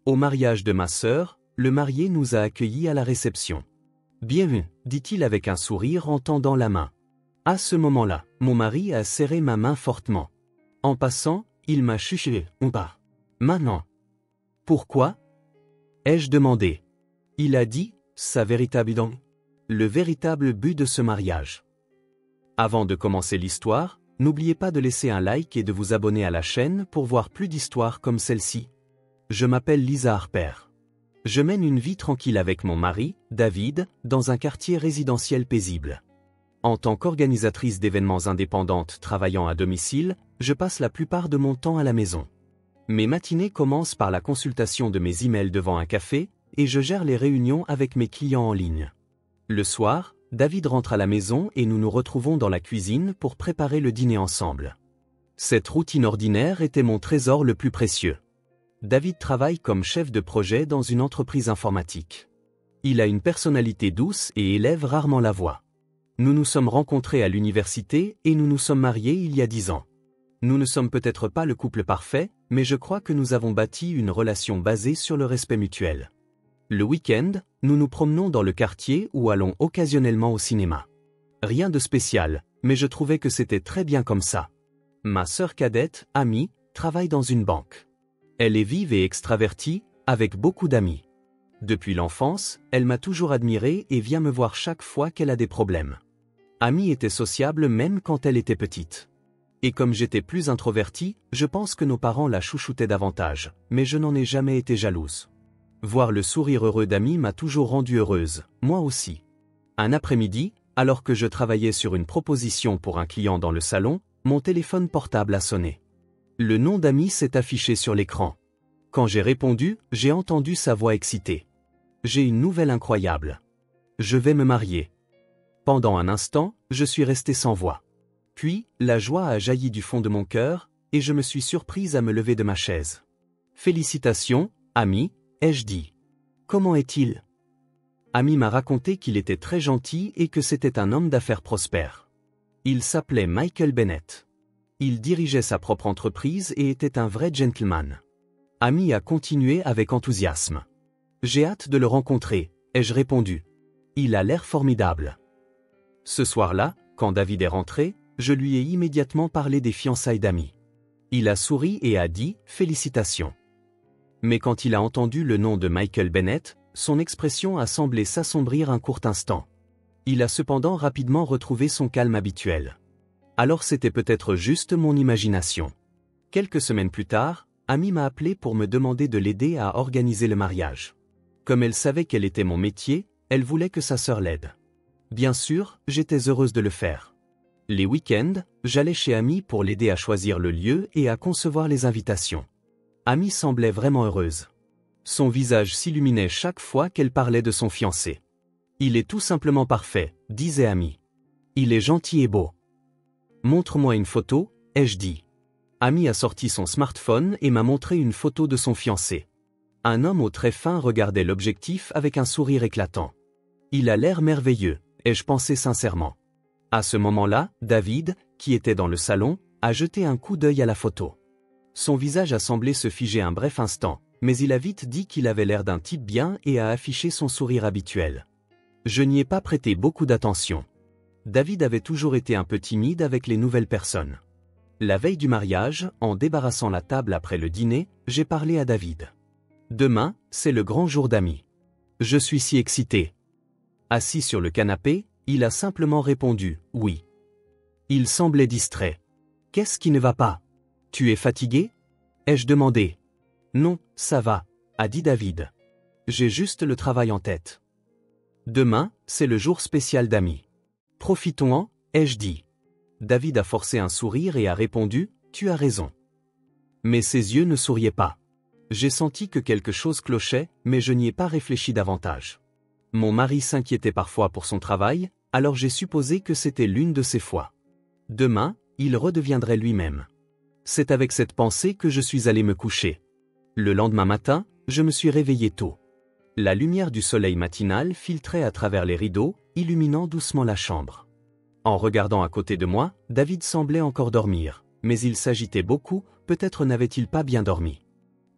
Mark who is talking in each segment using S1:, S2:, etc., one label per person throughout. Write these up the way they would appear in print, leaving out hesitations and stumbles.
S1: Au mariage de ma sœur, le marié nous a accueillis à la réception. Bienvenue, dit-il avec un sourire en tendant la main. À ce moment-là, mon mari a serré ma main fortement. En passant, il m'a chuchoté, « On part. Maintenant. » Pourquoi? Ai-je demandé. Il a dit, sa véritable don. Le véritable but de ce mariage. Avant de commencer l'histoire, n'oubliez pas de laisser un like et de vous abonner à la chaîne pour voir plus d'histoires comme celle-ci. Je m'appelle Lisa Harper. Je mène une vie tranquille avec mon mari, David, dans un quartier résidentiel paisible. En tant qu'organisatrice d'événements indépendante travaillant à domicile, je passe la plupart de mon temps à la maison. Mes matinées commencent par la consultation de mes emails devant un café, et je gère les réunions avec mes clients en ligne. Le soir, David rentre à la maison et nous nous retrouvons dans la cuisine pour préparer le dîner ensemble. Cette routine ordinaire était mon trésor le plus précieux. David travaille comme chef de projet dans une entreprise informatique. Il a une personnalité douce et élève rarement la voix. Nous nous sommes rencontrés à l'université et nous nous sommes mariés il y a 10 ans. Nous ne sommes peut-être pas le couple parfait, mais je crois que nous avons bâti une relation basée sur le respect mutuel. Le week-end, nous nous promenons dans le quartier ou allons occasionnellement au cinéma. Rien de spécial, mais je trouvais que c'était très bien comme ça. Ma sœur cadette, Amy, travaille dans une banque. Elle est vive et extravertie, avec beaucoup d'amis. Depuis l'enfance, elle m'a toujours admiré et vient me voir chaque fois qu'elle a des problèmes. Amy était sociable même quand elle était petite. Et comme j'étais plus introvertie, je pense que nos parents la chouchoutaient davantage, mais je n'en ai jamais été jalouse. Voir le sourire heureux d'Amy m'a toujours rendue heureuse, moi aussi. Un après-midi, alors que je travaillais sur une proposition pour un client dans le salon, mon téléphone portable a sonné. Le nom d'Amy s'est affiché sur l'écran. Quand j'ai répondu, j'ai entendu sa voix excitée. J'ai une nouvelle incroyable. Je vais me marier. Pendant un instant, je suis resté sans voix. Puis, la joie a jailli du fond de mon cœur, et je me suis surprise à me lever de ma chaise. Félicitations, Amy, ai-je dit. Comment est-il? Amy m'a raconté qu'il était très gentil et que c'était un homme d'affaires prospère. Il s'appelait Michael Bennett. Il dirigeait sa propre entreprise et était un vrai gentleman. Amy a continué avec enthousiasme. J'ai hâte de le rencontrer, ai-je répondu. Il a l'air formidable. Ce soir-là, quand David est rentré, je lui ai immédiatement parlé des fiançailles d'Amy. Il a souri et a dit « Félicitations ». Mais quand il a entendu le nom de Michael Bennett, son expression a semblé s'assombrir un court instant. Il a cependant rapidement retrouvé son calme habituel. Alors c'était peut-être juste mon imagination. Quelques semaines plus tard, Amy m'a appelé pour me demander de l'aider à organiser le mariage. Comme elle savait quel était mon métier, elle voulait que sa sœur l'aide. Bien sûr, j'étais heureuse de le faire. Les week-ends, j'allais chez Amy pour l'aider à choisir le lieu et à concevoir les invitations. Amy semblait vraiment heureuse. Son visage s'illuminait chaque fois qu'elle parlait de son fiancé. « Il est tout simplement parfait », disait Amy. « Il est gentil et beau. »« Montre-moi une photo », ai-je dit. Amy a sorti son smartphone et m'a montré une photo de son fiancé. Un homme aux traits fins regardait l'objectif avec un sourire éclatant. « Il a l'air merveilleux », ai-je pensé sincèrement. À ce moment-là, David, qui était dans le salon, a jeté un coup d'œil à la photo. Son visage a semblé se figer un bref instant, mais il a vite dit qu'il avait l'air d'un type bien et a affiché son sourire habituel. Je n'y ai pas prêté beaucoup d'attention. David avait toujours été un peu timide avec les nouvelles personnes. La veille du mariage, en débarrassant la table après le dîner, j'ai parlé à David. Demain, c'est le grand jour d'Amy. Je suis si excité. Assis sur le canapé, il a simplement répondu « oui ». Il semblait distrait. « Qu'est-ce qui ne va pas? Tu es fatigué » ai-je demandé. « Non, ça va », a dit David. « J'ai juste le travail en tête. » Demain, c'est le jour spécial d'Amy. Profitons-en, ai-je dit. David a forcé un sourire et a répondu « Tu as raison ». Mais ses yeux ne souriaient pas. J'ai senti que quelque chose clochait, mais je n'y ai pas réfléchi davantage. Mon mari s'inquiétait parfois pour son travail, alors j'ai supposé que c'était l'une de ses fois. Demain, il redeviendrait lui-même. C'est avec cette pensée que je suis allé me coucher. Le lendemain matin, je me suis réveillé tôt. La lumière du soleil matinal filtrait à travers les rideaux, illuminant doucement la chambre. En regardant à côté de moi, David semblait encore dormir, mais il s'agitait beaucoup, peut-être n'avait-il pas bien dormi.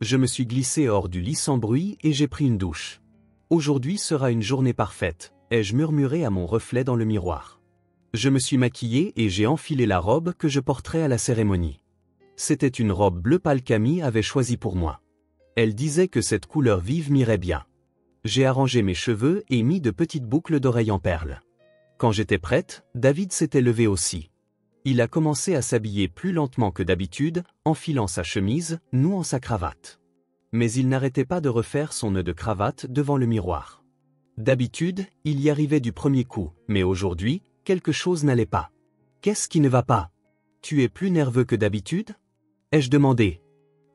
S1: Je me suis glissé hors du lit sans bruit et j'ai pris une douche. Aujourd'hui sera une journée parfaite, ai-je murmuré à mon reflet dans le miroir. Je me suis maquillé et j'ai enfilé la robe que je porterais à la cérémonie. C'était une robe bleu pâle qu'Amy avait choisie pour moi. Elle disait que cette couleur vive m'irait bien. J'ai arrangé mes cheveux et mis de petites boucles d'oreilles en perles. Quand j'étais prête, David s'était levé aussi. Il a commencé à s'habiller plus lentement que d'habitude, enfilant sa chemise, nouant sa cravate. Mais il n'arrêtait pas de refaire son nœud de cravate devant le miroir. D'habitude, il y arrivait du premier coup, mais aujourd'hui, quelque chose n'allait pas. « Qu'est-ce qui ne va pas? Tu es plus nerveux que d'habitude » ai-je demandé.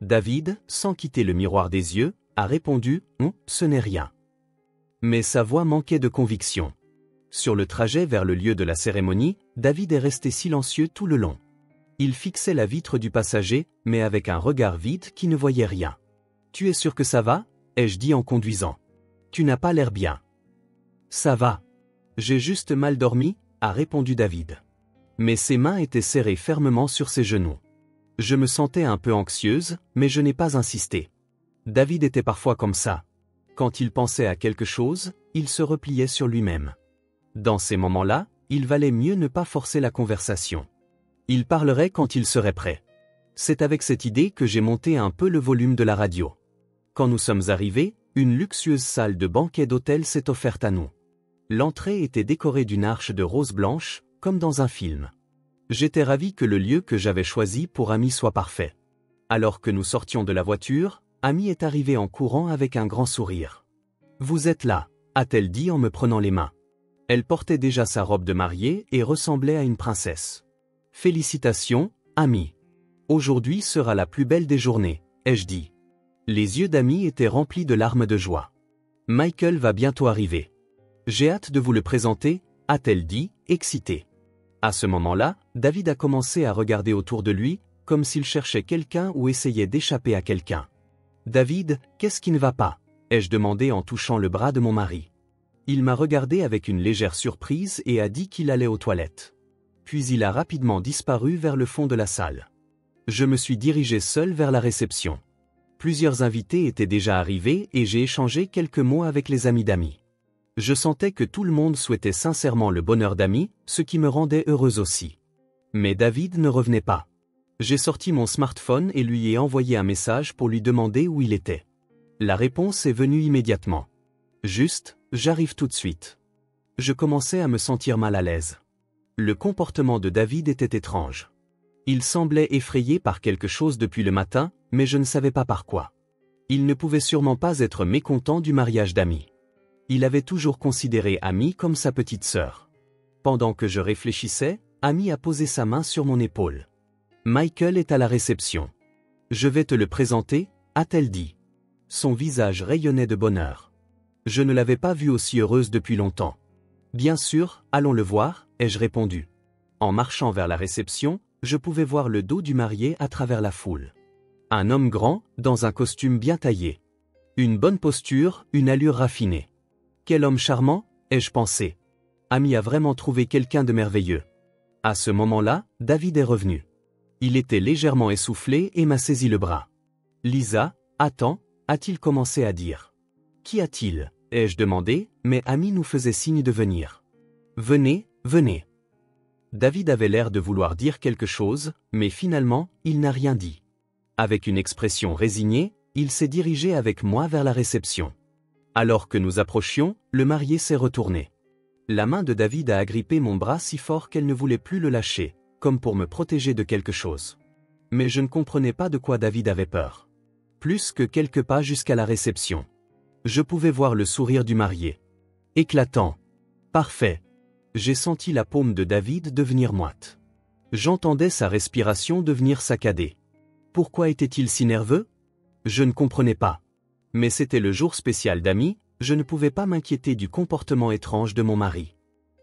S1: David, sans quitter le miroir des yeux, a répondu « ce n'est rien ». Mais sa voix manquait de conviction. Sur le trajet vers le lieu de la cérémonie, David est resté silencieux tout le long. Il fixait la vitre du passager, mais avec un regard vide qui ne voyait rien. « Tu es sûr que ça va » ai-je dit en conduisant. « Tu n'as pas l'air bien. »« Ça va. J'ai juste mal dormi » a répondu David. Mais ses mains étaient serrées fermement sur ses genoux. Je me sentais un peu anxieuse, mais je n'ai pas insisté. David était parfois comme ça. Quand il pensait à quelque chose, il se repliait sur lui-même. Dans ces moments-là, il valait mieux ne pas forcer la conversation. Il parlerait quand il serait prêt. C'est avec cette idée que j'ai monté un peu le volume de la radio. Quand nous sommes arrivés, une luxueuse salle de banquet d'hôtel s'est offerte à nous. L'entrée était décorée d'une arche de roses blanches, comme dans un film. J'étais ravi que le lieu que j'avais choisi pour Amy soit parfait. Alors que nous sortions de la voiture, Amy est arrivée en courant avec un grand sourire. « Vous êtes là » a-t-elle dit en me prenant les mains. Elle portait déjà sa robe de mariée et ressemblait à une princesse. « Félicitations, Amy. Aujourd'hui sera la plus belle des journées, ai-je dit. Les yeux d'Amy étaient remplis de larmes de joie. « Michael va bientôt arriver. J'ai hâte de vous le présenter, a-t-elle dit, excitée. À ce moment-là, David a commencé à regarder autour de lui, comme s'il cherchait quelqu'un ou essayait d'échapper à quelqu'un. « David, qu'est-ce qui ne va pas » ai-je demandé en touchant le bras de mon mari. Il m'a regardé avec une légère surprise et a dit qu'il allait aux toilettes. Puis il a rapidement disparu vers le fond de la salle. Je me suis dirigé seul vers la réception. Plusieurs invités étaient déjà arrivés et j'ai échangé quelques mots avec les amis d'Amy. Je sentais que tout le monde souhaitait sincèrement le bonheur d'Amy, ce qui me rendait heureuse aussi. Mais David ne revenait pas. J'ai sorti mon smartphone et lui ai envoyé un message pour lui demander où il était. La réponse est venue immédiatement. Juste, j'arrive tout de suite. Je commençais à me sentir mal à l'aise. Le comportement de David était étrange. Il semblait effrayé par quelque chose depuis le matin, mais je ne savais pas par quoi. Il ne pouvait sûrement pas être mécontent du mariage d'Amy. Il avait toujours considéré Amy comme sa petite sœur. Pendant que je réfléchissais, Amy a posé sa main sur mon épaule. « Michael est à la réception. Je vais te le présenter » a-t-elle dit. Son visage rayonnait de bonheur. Je ne l'avais pas vue aussi heureuse depuis longtemps. « Bien sûr, allons le voir » ai-je répondu. En marchant vers la réception, je pouvais voir le dos du marié à travers la foule. Un homme grand, dans un costume bien taillé. Une bonne posture, une allure raffinée. Quel homme charmant, ai-je pensé. Amy a vraiment trouvé quelqu'un de merveilleux. À ce moment-là, David est revenu. Il était légèrement essoufflé et m'a saisi le bras. « Lisa, attends » a-t-il commencé à dire. « Qu'y a-t-il » ai-je demandé, mais Amy nous faisait signe de venir. « Venez, venez. » David avait l'air de vouloir dire quelque chose, mais finalement, il n'a rien dit. Avec une expression résignée, il s'est dirigé avec moi vers la réception. Alors que nous approchions, le marié s'est retourné. La main de David a agrippé mon bras si fort qu'elle ne voulait plus le lâcher, comme pour me protéger de quelque chose. Mais je ne comprenais pas de quoi David avait peur. Plus que quelques pas jusqu'à la réception. Je pouvais voir le sourire du marié. Éclatant. Parfait. J'ai senti la paume de David devenir moite. J'entendais sa respiration devenir saccadée. Pourquoi était-il si nerveux? Je ne comprenais pas. Mais c'était le jour spécial d'Amy, je ne pouvais pas m'inquiéter du comportement étrange de mon mari.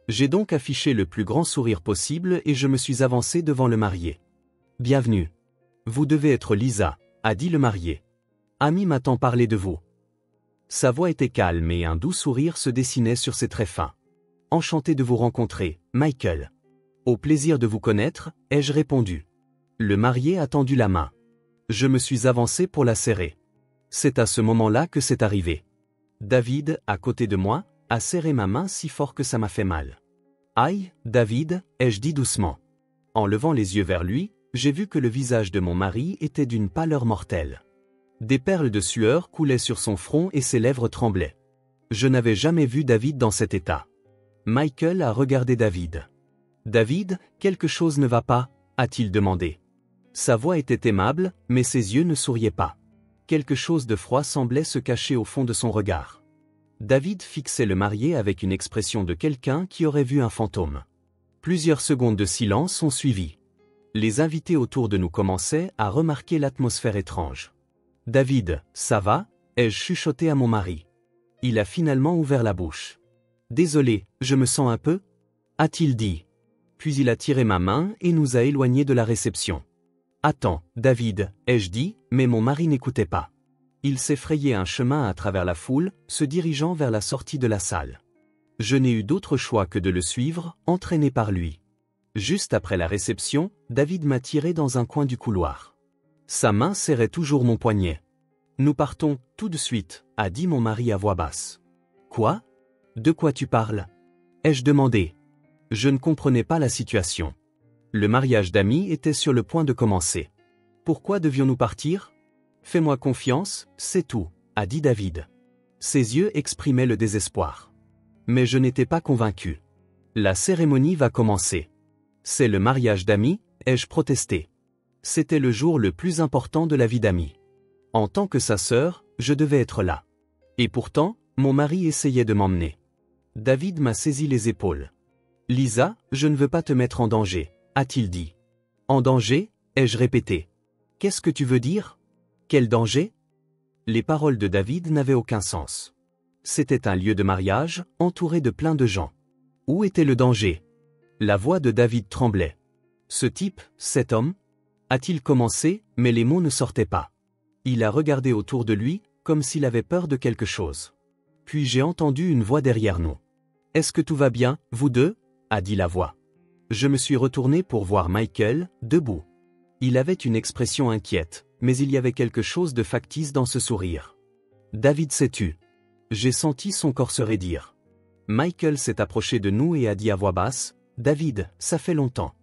S1: J'ai donc affiché le plus grand sourire possible et je me suis avancé devant le marié. « Bienvenue. Vous devez être Lisa » a dit le marié. « Amy m'a tant parlé de vous. » Sa voix était calme et un doux sourire se dessinait sur ses traits fins. « Enchanté de vous rencontrer, Michael. »« Au plaisir de vous connaître » ai-je répondu. Le marié a tendu la main. Je me suis avancé pour la serrer. C'est à ce moment-là que c'est arrivé. David, à côté de moi, a serré ma main si fort que ça m'a fait mal. Aïe, David, ai-je dit doucement. En levant les yeux vers lui, j'ai vu que le visage de mon mari était d'une pâleur mortelle. Des perles de sueur coulaient sur son front et ses lèvres tremblaient. Je n'avais jamais vu David dans cet état. Michael a regardé David. « David, quelque chose ne va pas ?» a-t-il demandé. Sa voix était aimable, mais ses yeux ne souriaient pas. Quelque chose de froid semblait se cacher au fond de son regard. David fixait le marié avec une expression de quelqu'un qui aurait vu un fantôme. Plusieurs secondes de silence ont suivi. Les invités autour de nous commençaient à remarquer l'atmosphère étrange. « David, ça va ?» ai-je chuchoté à mon mari. Il a finalement ouvert la bouche. « Désolé, je me sens un peu ?» a-t-il dit. Puis il a tiré ma main et nous a éloignés de la réception. « Attends, David, ai-je dit, mais mon mari n'écoutait pas. Il s'est frayé un chemin à travers la foule, se dirigeant vers la sortie de la salle. Je n'ai eu d'autre choix que de le suivre, entraîné par lui. Juste après la réception, David m'a tiré dans un coin du couloir. Sa main serrait toujours mon poignet. « Nous partons, tout de suite », a dit mon mari à voix basse. « Quoi ? De quoi tu parles ?» ai-je demandé. Je ne comprenais pas la situation. Le mariage d'amis était sur le point de commencer. Pourquoi devions-nous partir ? Fais-moi confiance, c'est tout, a dit David. Ses yeux exprimaient le désespoir. Mais je n'étais pas convaincu. La cérémonie va commencer. C'est le mariage d'amis, ai-je protesté. C'était le jour le plus important de la vie d'amis. En tant que sa sœur, je devais être là. Et pourtant, mon mari essayait de m'emmener. David m'a saisi les épaules. « Lisa, je ne veux pas te mettre en danger », a-t-il dit. « En danger ?» ai-je répété. « Qu'est-ce que tu veux dire ? Quel danger ?» Les paroles de David n'avaient aucun sens. C'était un lieu de mariage, entouré de plein de gens. Où était le danger ? La voix de David tremblait. Ce type, cet homme ? A-t-il commencé, mais les mots ne sortaient pas. Il a regardé autour de lui, comme s'il avait peur de quelque chose. Puis j'ai entendu une voix derrière nous. « Est-ce que tout va bien, vous deux ?» a dit la voix. Je me suis retourné pour voir Michael, debout. Il avait une expression inquiète, mais il y avait quelque chose de factice dans ce sourire. David s'est tu. J'ai senti son corps se raidir. Michael s'est approché de nous et a dit à voix basse, « David, ça fait longtemps. »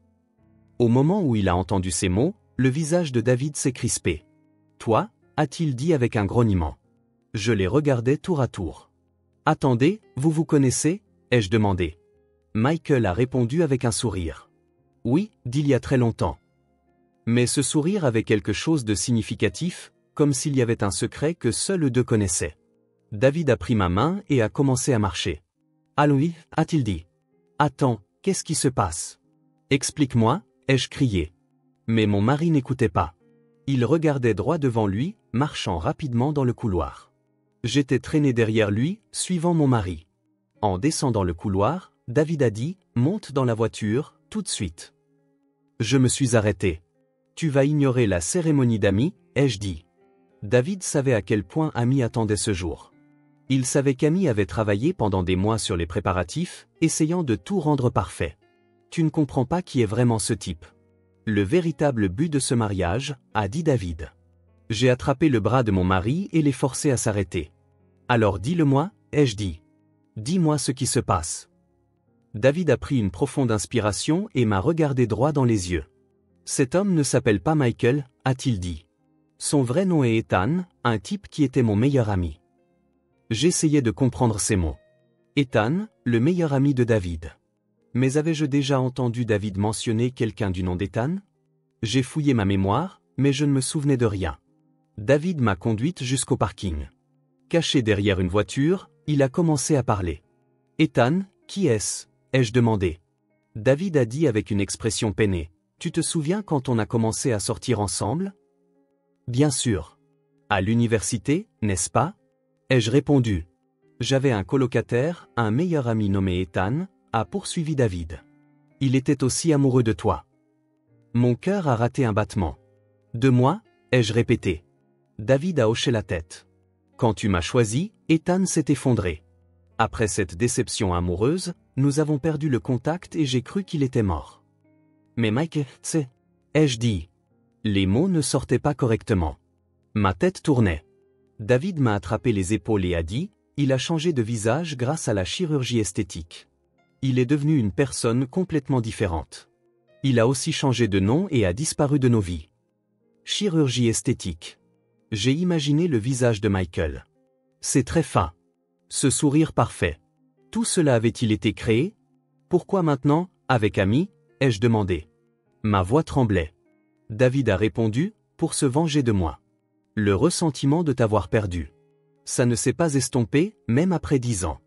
S1: Au moment où il a entendu ces mots, le visage de David s'est crispé. « Toi ?» a-t-il dit avec un grognement. Je les regardais tour à tour. « Attendez, vous vous connaissez ?» ai-je demandé. Michael a répondu avec un sourire. « Oui, d'il y a très longtemps. » Mais ce sourire avait quelque chose de significatif, comme s'il y avait un secret que seuls eux deux connaissaient. David a pris ma main et a commencé à marcher. « Allons, a-t-il dit. « Attends, qu'est-ce qui se passe ? Explique-moi » ai-je crié. Mais mon mari n'écoutait pas. Il regardait droit devant lui, marchant rapidement dans le couloir. J'étais traîné derrière lui, suivant mon mari. En descendant le couloir, David a dit « Monte dans la voiture, tout de suite. » Je me suis arrêté. « Tu vas ignorer la cérémonie d'amis » ai-je dit. David savait à quel point Amy attendait ce jour. Il savait qu'Amy avait travaillé pendant des mois sur les préparatifs, essayant de tout rendre parfait. Tu ne comprends pas qui est vraiment ce type. Le véritable but de ce mariage, a dit David. J'ai attrapé le bras de mon mari et l'ai forcé à s'arrêter. Alors dis-le-moi, ai-je dit. Dis-moi ce qui se passe. David a pris une profonde inspiration et m'a regardé droit dans les yeux. Cet homme ne s'appelle pas Michael, a-t-il dit. Son vrai nom est Ethan, un type qui était mon meilleur ami. J'essayais de comprendre ces mots. Ethan, le meilleur ami de David. Mais avais-je déjà entendu David mentionner quelqu'un du nom d'Ethan ? J'ai fouillé ma mémoire, mais je ne me souvenais de rien. David m'a conduite jusqu'au parking. Caché derrière une voiture, il a commencé à parler. Ethan, qui est-ce ? ai-je demandé. David a dit avec une expression peinée. Tu te souviens quand on a commencé à sortir ensemble ? Bien sûr. À l'université, n'est-ce pas ? Ai-je répondu. J'avais un colocataire, un meilleur ami nommé Ethan, a poursuivi David. Il était aussi amoureux de toi. Mon cœur a raté un battement. De moi ? ai-je répété. David a hoché la tête. Quand tu m'as choisi, Ethan s'est effondré. Après cette déception amoureuse, nous avons perdu le contact et j'ai cru qu'il était mort. Mais Mike, c'est... ai-je dit. Les mots ne sortaient pas correctement. Ma tête tournait. David m'a attrapé les épaules et a dit, il a changé de visage grâce à la chirurgie esthétique. Il est devenu une personne complètement différente. Il a aussi changé de nom et a disparu de nos vies. Chirurgie esthétique. J'ai imaginé le visage de Michael. C'est très fin. Ce sourire parfait. Tout cela avait-il été créé? Pourquoi maintenant, avec Amy, ai-je demandé? Ma voix tremblait. David a répondu, pour se venger de moi. Le ressentiment de t'avoir perdu. Ça ne s'est pas estompé, même après 10 ans.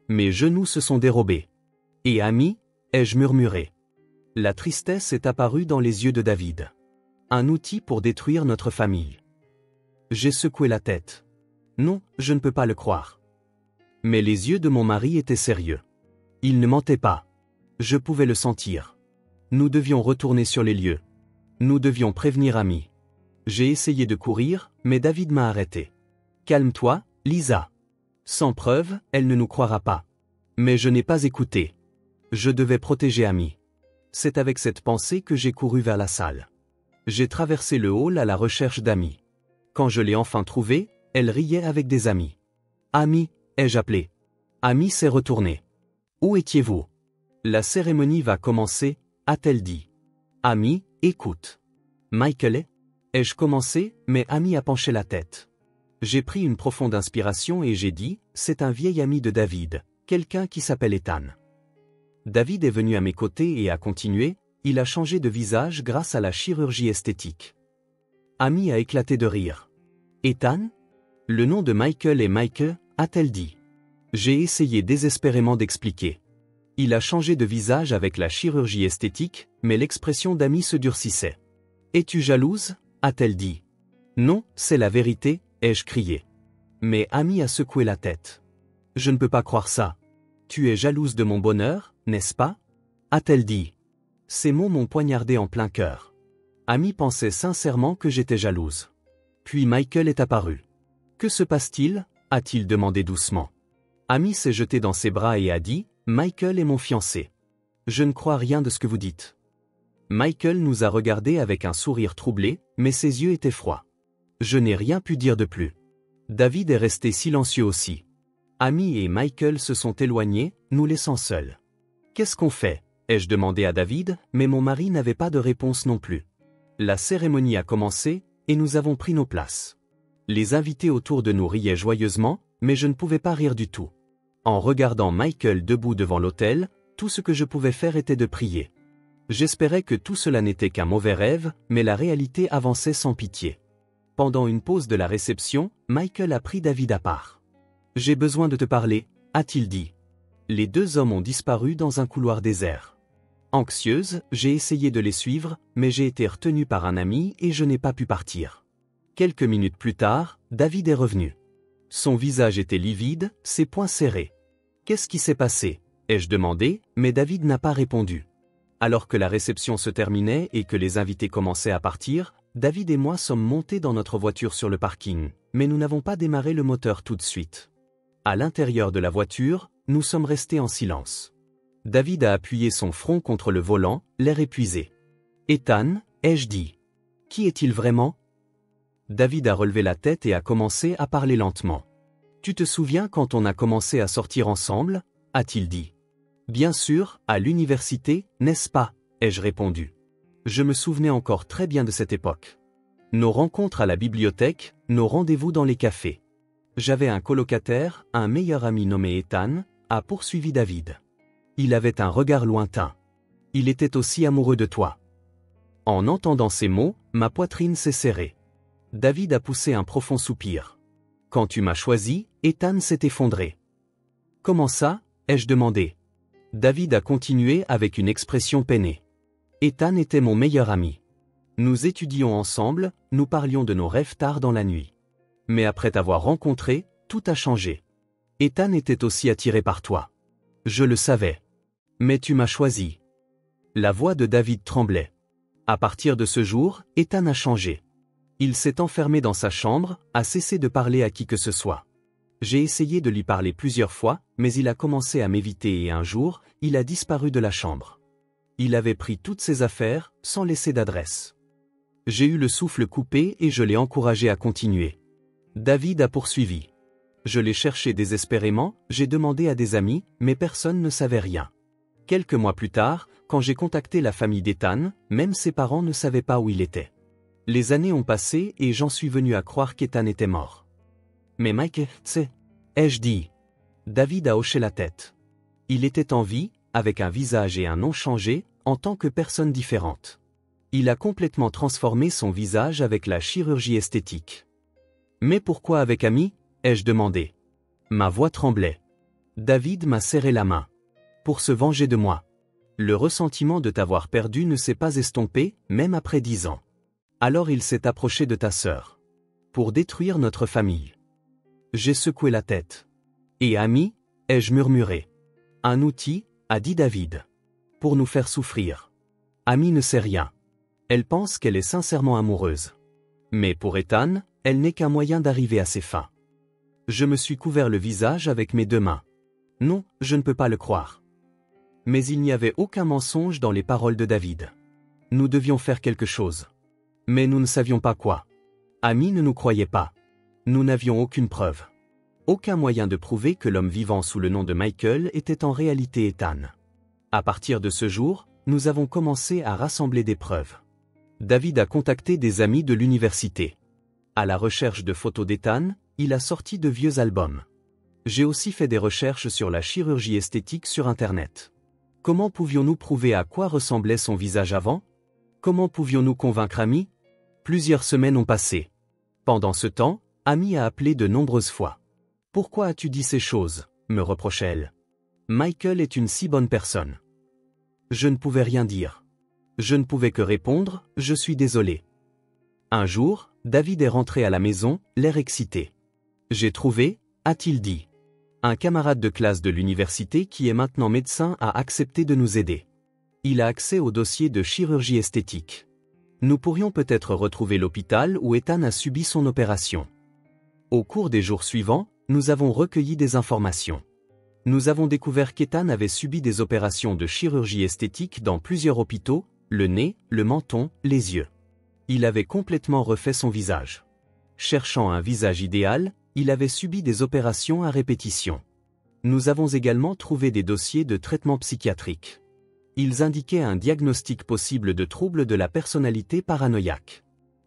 S1: Mes genoux se sont dérobés. Et Amy, ai-je murmuré. La tristesse est apparue dans les yeux de David. Un outil pour détruire notre famille. J'ai secoué la tête. Non, je ne peux pas le croire. Mais les yeux de mon mari étaient sérieux. Il ne mentait pas. Je pouvais le sentir. Nous devions retourner sur les lieux. Nous devions prévenir Amy. J'ai essayé de courir, mais David m'a arrêté. Calme-toi, Lisa. Sans preuve, elle ne nous croira pas. Mais je n'ai pas écouté. Je devais protéger Amy. C'est avec cette pensée que j'ai couru vers la salle. J'ai traversé le hall à la recherche d'Amy. Quand je l'ai enfin trouvée, elle riait avec des amis. Amy, ai-je appelé. Amy s'est retournée. Où étiez-vous? La cérémonie va commencer, a-t-elle dit. Amy, écoute. Michael est? Ai-je commencé, mais Amy a penché la tête. J'ai pris une profonde inspiration et j'ai dit, c'est un vieil ami de David, quelqu'un qui s'appelle Ethan. David est venu à mes côtés et a continué, il a changé de visage grâce à la chirurgie esthétique. Amy a éclaté de rire. Ethan? Le nom de Michael est Michael, a-t-elle dit. J'ai essayé désespérément d'expliquer. Il a changé de visage avec la chirurgie esthétique, mais l'expression d'Amy se durcissait. Es-tu jalouse? A-t-elle dit. Non, c'est la vérité, ai-je crié. Mais Amy a secoué la tête. Je ne peux pas croire ça. Tu es jalouse de mon bonheur, n'est-ce pas? A-t-elle dit. Ces mots m'ont poignardé en plein cœur. Amy pensait sincèrement que j'étais jalouse. Puis Michael est apparu. Que se passe-t-il? A-t-il demandé doucement. Amy s'est jetée dans ses bras et a dit, Michael est mon fiancé. Je ne crois rien de ce que vous dites. Michael nous a regardés avec un sourire troublé, mais ses yeux étaient froids. Je n'ai rien pu dire de plus. David est resté silencieux aussi. Amy et Michael se sont éloignés, nous laissant seuls. Qu'est-ce qu'on fait? Ai-je demandé à David, mais mon mari n'avait pas de réponse non plus. La cérémonie a commencé, et nous avons pris nos places. Les invités autour de nous riaient joyeusement, mais je ne pouvais pas rire du tout. En regardant Michael debout devant l'autel, tout ce que je pouvais faire était de prier. J'espérais que tout cela n'était qu'un mauvais rêve, mais la réalité avançait sans pitié. Pendant une pause de la réception, Michael a pris David à part. « J'ai besoin de te parler », a-t-il dit. Les deux hommes ont disparu dans un couloir désert. Anxieuse, j'ai essayé de les suivre, mais j'ai été retenue par un ami et je n'ai pas pu partir. Quelques minutes plus tard, David est revenu. Son visage était livide, ses poings serrés. « Qu'est-ce qui s'est passé ?» ai-je demandé, mais David n'a pas répondu. Alors que la réception se terminait et que les invités commençaient à partir, David et moi sommes montés dans notre voiture sur le parking, mais nous n'avons pas démarré le moteur tout de suite. À l'intérieur de la voiture, nous sommes restés en silence. David a appuyé son front contre le volant, l'air épuisé. « Ethan, ai-je dit. Qui est-il vraiment ?» David a relevé la tête et a commencé à parler lentement. « Tu te souviens quand on a commencé à sortir ensemble ?» a-t-il dit. « Bien sûr, à l'université, n'est-ce pas ?» ai-je répondu. Je me souvenais encore très bien de cette époque. Nos rencontres à la bibliothèque, nos rendez-vous dans les cafés. J'avais un colocataire, un meilleur ami nommé Ethan, a poursuivi David. Il avait un regard lointain. Il était aussi amoureux de toi. En entendant ces mots, ma poitrine s'est serrée. David a poussé un profond soupir. Quand tu m'as choisi, Ethan s'est effondré. Comment ça? Ai-je demandé. David a continué avec une expression peinée. Ethan était mon meilleur ami. Nous étudions ensemble, nous parlions de nos rêves tard dans la nuit. Mais après t'avoir rencontré, tout a changé. Ethan était aussi attiré par toi. Je le savais. Mais tu m'as choisi. La voix de David tremblait. À partir de ce jour, Ethan a changé. Il s'est enfermé dans sa chambre, a cessé de parler à qui que ce soit. J'ai essayé de lui parler plusieurs fois, mais il a commencé à m'éviter et un jour, il a disparu de la chambre. Il avait pris toutes ses affaires, sans laisser d'adresse. J'ai eu le souffle coupé et je l'ai encouragé à continuer. David a poursuivi. Je l'ai cherché désespérément, j'ai demandé à des amis, mais personne ne savait rien. Quelques mois plus tard, quand j'ai contacté la famille d'Ethan, même ses parents ne savaient pas où il était. Les années ont passé et j'en suis venu à croire qu'Ethan était mort. Mais Mike, c'est... ai-je dit. David a hoché la tête. Il était en vie, avec un visage et un nom changés, en tant que personne différente. Il a complètement transformé son visage avec la chirurgie esthétique. Mais pourquoi avec Amy ? Ai-je demandé. Ma voix tremblait. David m'a serré la main. Pour se venger de moi. Le ressentiment de t'avoir perdu ne s'est pas estompé, même après 10 ans. Alors il s'est approché de ta sœur. Pour détruire notre famille. J'ai secoué la tête. Et Amy, ai-je murmuré. Un outil, a dit David. Pour nous faire souffrir. Amy ne sait rien. Elle pense qu'elle est sincèrement amoureuse. Mais pour Ethan, elle n'est qu'un moyen d'arriver à ses fins. Je me suis couvert le visage avec mes 2 mains. Non, je ne peux pas le croire. Mais il n'y avait aucun mensonge dans les paroles de David. Nous devions faire quelque chose. Mais nous ne savions pas quoi. Amy ne nous croyait pas. Nous n'avions aucune preuve. Aucun moyen de prouver que l'homme vivant sous le nom de Michael était en réalité Ethan. À partir de ce jour, nous avons commencé à rassembler des preuves. David a contacté des amis de l'université. À la recherche de photos d'Ethan, il a sorti de vieux albums. J'ai aussi fait des recherches sur la chirurgie esthétique sur Internet. Comment pouvions-nous prouver à quoi ressemblait son visage avant ? Comment pouvions-nous convaincre Amy ? Plusieurs semaines ont passé. Pendant ce temps, Amy a appelé de nombreuses fois. « Pourquoi as-tu dit ces choses ?» me reprochait-elle. « Michael est une si bonne personne. » Je ne pouvais rien dire. Je ne pouvais que répondre « Je suis désolé. » Un jour, David est rentré à la maison, l'air excité. « J'ai trouvé, a-t-il dit. Un camarade de classe de l'université qui est maintenant médecin a accepté de nous aider. Il a accès au dossier de chirurgie esthétique. Nous pourrions peut-être retrouver l'hôpital où Ethan a subi son opération. » Au cours des jours suivants, nous avons recueilli des informations. Nous avons découvert qu'Ethan avait subi des opérations de chirurgie esthétique dans plusieurs hôpitaux, le nez, le menton, les yeux. Il avait complètement refait son visage. Cherchant un visage idéal, il avait subi des opérations à répétition. Nous avons également trouvé des dossiers de traitement psychiatrique. Ils indiquaient un diagnostic possible de troubles de la personnalité paranoïaque.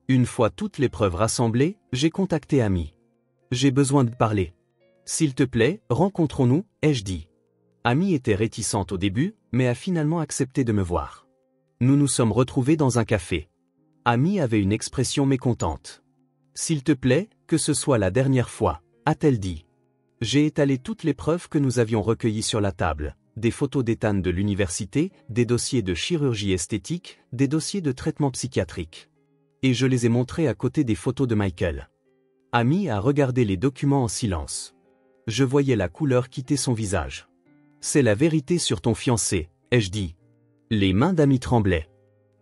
S1: Une fois toutes les preuves rassemblées, j'ai contacté Amy. J'ai besoin de parler. S'il te plaît, rencontrons-nous, ai-je dit. Amy était réticente au début, mais a finalement accepté de me voir. Nous nous sommes retrouvés dans un café. Amy avait une expression mécontente. S'il te plaît, que ce soit la dernière fois, a-t-elle dit. J'ai étalé toutes les preuves que nous avions recueillies sur la table, des photos d'Ethan de l'université, des dossiers de chirurgie esthétique, des dossiers de traitement psychiatrique. Et je les ai montrés à côté des photos de Michael. Amy a regardé les documents en silence. Je voyais la couleur quitter son visage. C'est la vérité sur ton fiancé, ai-je dit. Les mains d'Amy tremblaient.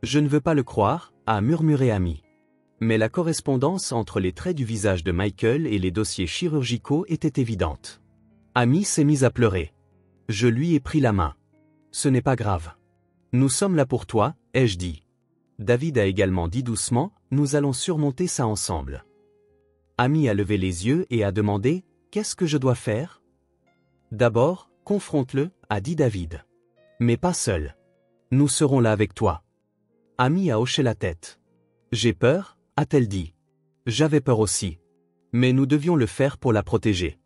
S1: Je ne veux pas le croire, a murmuré Amy. Mais la correspondance entre les traits du visage de Michael et les dossiers chirurgicaux était évidente. Amy s'est mise à pleurer. Je lui ai pris la main. Ce n'est pas grave. Nous sommes là pour toi, ai-je dit. David a également dit doucement, nous allons surmonter ça ensemble. Amy a levé les yeux et a demandé, qu'est-ce que je dois faire ? D'abord, confronte-le, a dit David. Mais pas seul. Nous serons là avec toi. Amy a hoché la tête. J'ai peur, a-t-elle dit. J'avais peur aussi. Mais nous devions le faire pour la protéger.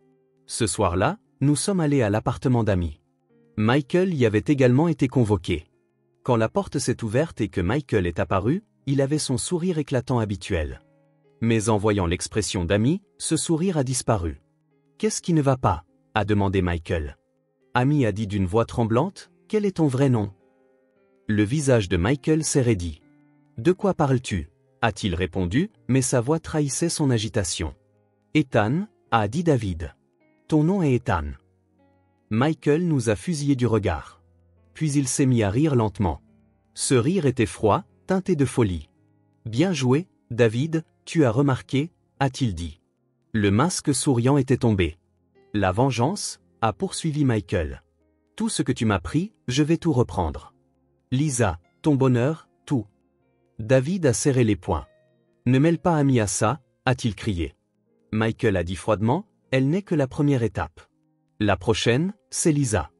S1: Ce soir-là, nous sommes allés à l'appartement d'Amy. Michael y avait également été convoqué. Quand la porte s'est ouverte et que Michael est apparu, il avait son sourire éclatant habituel. Mais en voyant l'expression d'Amy, ce sourire a disparu. « Qu'est-ce qui ne va pas ?» a demandé Michael. Amy a dit d'une voix tremblante, « Quel est ton vrai nom ?» Le visage de Michael s'est raidi. « De quoi parles-tu » a-t-il répondu, mais sa voix trahissait son agitation. « Ethan » a dit David. « Ton nom est Ethan. » Michael nous a fusillés du regard. Puis il s'est mis à rire lentement. Ce rire était froid, teinté de folie. « Bien joué, David, tu as remarqué » a-t-il dit. Le masque souriant était tombé. « La vengeance » a poursuivi Michael. « Tout ce que tu m'as pris, je vais tout reprendre. Lisa, ton bonheur, tout. » David a serré les poings. « Ne mêle pas Amy à ça » a-t-il crié. Michael a dit froidement, elle n'est que la première étape. La prochaine, c'est Lisa.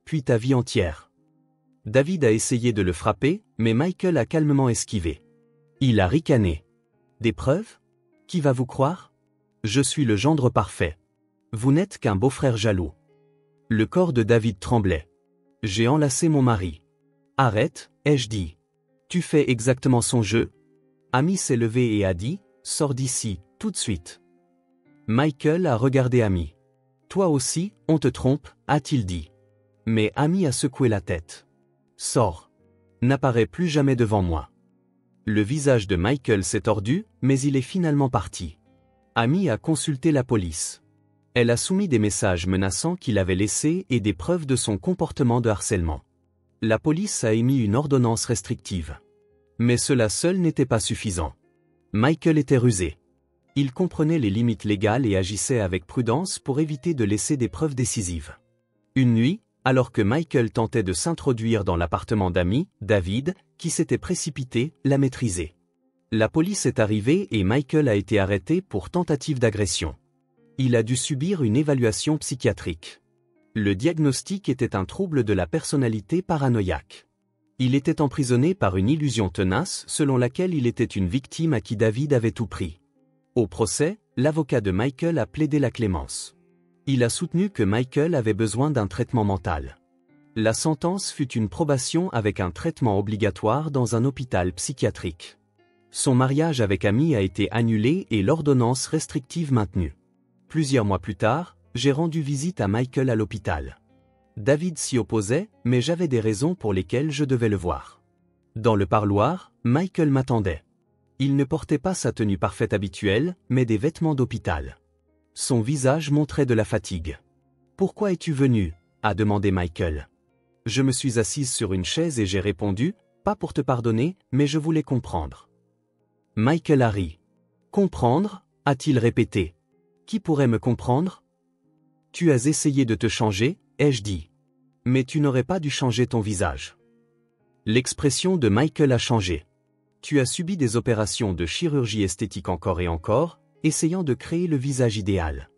S1: Puis ta vie entière. David a essayé de le frapper, mais Michael a calmement esquivé. Il a ricané. Des preuves? Qui va vous croire? Je suis le gendre parfait. Vous n'êtes qu'un beau-frère jaloux. Le corps de David tremblait. J'ai enlacé mon mari. Arrête, ai-je dit. Tu fais exactement son jeu. Amy s'est levé et a dit, sors d'ici, tout de suite. Michael a regardé Amy. Toi aussi, on te trompe, a-t-il dit. Mais Amy a secoué la tête. Sors. N'apparais plus jamais devant moi. Le visage de Michael s'est tordu, mais il est finalement parti. Amy a consulté la police. Elle a soumis des messages menaçants qu'il avait laissés et des preuves de son comportement de harcèlement. La police a émis une ordonnance restrictive. Mais cela seul n'était pas suffisant. Michael était rusé. Il comprenait les limites légales et agissait avec prudence pour éviter de laisser des preuves décisives. Une nuit, alors que Michael tentait de s'introduire dans l'appartement d'Amy, David, qui s'était précipité, l'a maîtrisé. La police est arrivée et Michael a été arrêté pour tentative d'agression. Il a dû subir une évaluation psychiatrique. Le diagnostic était un trouble de la personnalité paranoïaque. Il était emprisonné par une illusion tenace selon laquelle il était une victime à qui David avait tout pris. Au procès, l'avocat de Michael a plaidé la clémence. Il a soutenu que Michael avait besoin d'un traitement mental. La sentence fut une probation avec un traitement obligatoire dans un hôpital psychiatrique. Son mariage avec Amy a été annulé et l'ordonnance restrictive maintenue. Plusieurs mois plus tard, j'ai rendu visite à Michael à l'hôpital. David s'y opposait, mais j'avais des raisons pour lesquelles je devais le voir. Dans le parloir, Michael m'attendait. Il ne portait pas sa tenue parfaite habituelle, mais des vêtements d'hôpital. Son visage montrait de la fatigue. « Pourquoi es-tu venu » a demandé Michael. Je me suis assise sur une chaise et j'ai répondu, « Pas pour te pardonner, mais je voulais comprendre. » Michael a ri. « Comprendre » a-t-il répété. « Qui pourrait me comprendre ?»« Tu as essayé de te changer » ai-je dit. « Mais tu n'aurais pas dû changer ton visage. » L'expression de Michael a changé. « Tu as subi des opérations de chirurgie esthétique encore et encore, essayant de créer le visage idéal.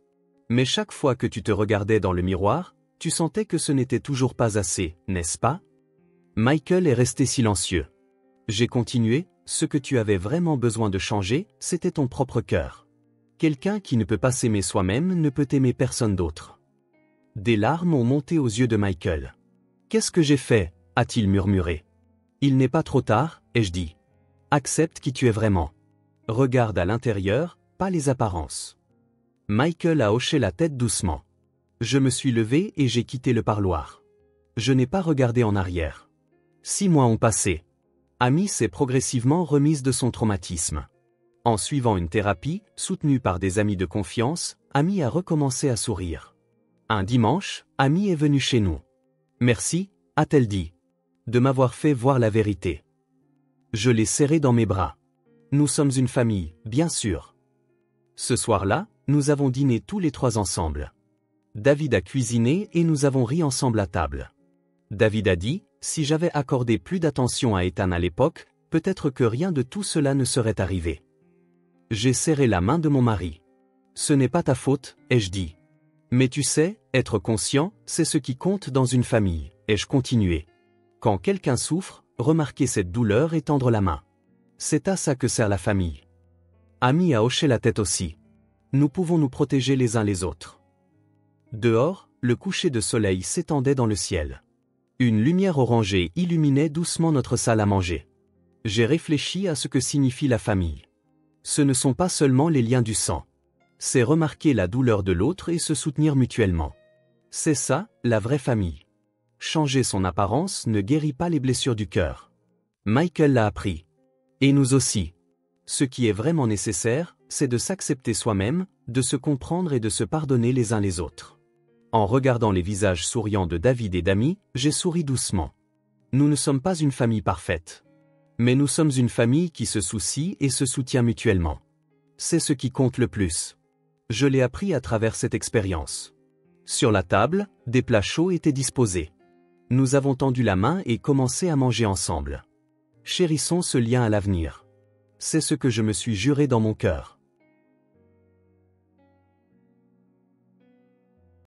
S1: Mais chaque fois que tu te regardais dans le miroir, tu sentais que ce n'était toujours pas assez, n'est-ce pas ?» Michael est resté silencieux. J'ai continué, « Ce que tu avais vraiment besoin de changer, c'était ton propre cœur. Quelqu'un qui ne peut pas s'aimer soi-même ne peut aimer personne d'autre. » Des larmes ont monté aux yeux de Michael. « Qu'est-ce que j'ai fait » a-t-il murmuré. « Il n'est pas trop tard, ai-je dit. Accepte qui tu es vraiment. Regarde à l'intérieur, pas les apparences. » Michael a hoché la tête doucement. Je me suis levé et j'ai quitté le parloir. Je n'ai pas regardé en arrière. 6 mois ont passé. Amy s'est progressivement remise de son traumatisme. En suivant une thérapie, soutenue par des amis de confiance, Amy a recommencé à sourire. Un dimanche, Amy est venue chez nous. « Merci » a-t-elle dit, « de m'avoir fait voir la vérité. » Je l'ai serrée dans mes bras. Nous sommes une famille, bien sûr. Ce soir-là, nous avons dîné tous les 3 ensemble. David a cuisiné et nous avons ri ensemble à table. David a dit, si j'avais accordé plus d'attention à Ethan à l'époque, peut-être que rien de tout cela ne serait arrivé. J'ai serré la main de mon mari. Ce n'est pas ta faute, ai-je dit. Mais tu sais, être conscient, c'est ce qui compte dans une famille, ai-je continué. Quand quelqu'un souffre, remarquer cette douleur et tendre la main. C'est à ça que sert la famille. Amy a hoché la tête aussi. Nous pouvons nous protéger les uns les autres. Dehors, le coucher de soleil s'étendait dans le ciel. Une lumière orangée illuminait doucement notre salle à manger. J'ai réfléchi à ce que signifie la famille. Ce ne sont pas seulement les liens du sang. C'est remarquer la douleur de l'autre et se soutenir mutuellement. C'est ça, la vraie famille. Changer son apparence ne guérit pas les blessures du cœur. Michael l'a appris. Et nous aussi. Ce qui est vraiment nécessaire, c'est de s'accepter soi-même, de se comprendre et de se pardonner les uns les autres. En regardant les visages souriants de David et d'Amy, j'ai souri doucement. Nous ne sommes pas une famille parfaite. Mais nous sommes une famille qui se soucie et se soutient mutuellement. C'est ce qui compte le plus. Je l'ai appris à travers cette expérience. Sur la table, des plats chauds étaient disposés. Nous avons tendu la main et commencé à manger ensemble. Chérissons ce lien à l'avenir. C'est ce que je me suis juré dans mon cœur.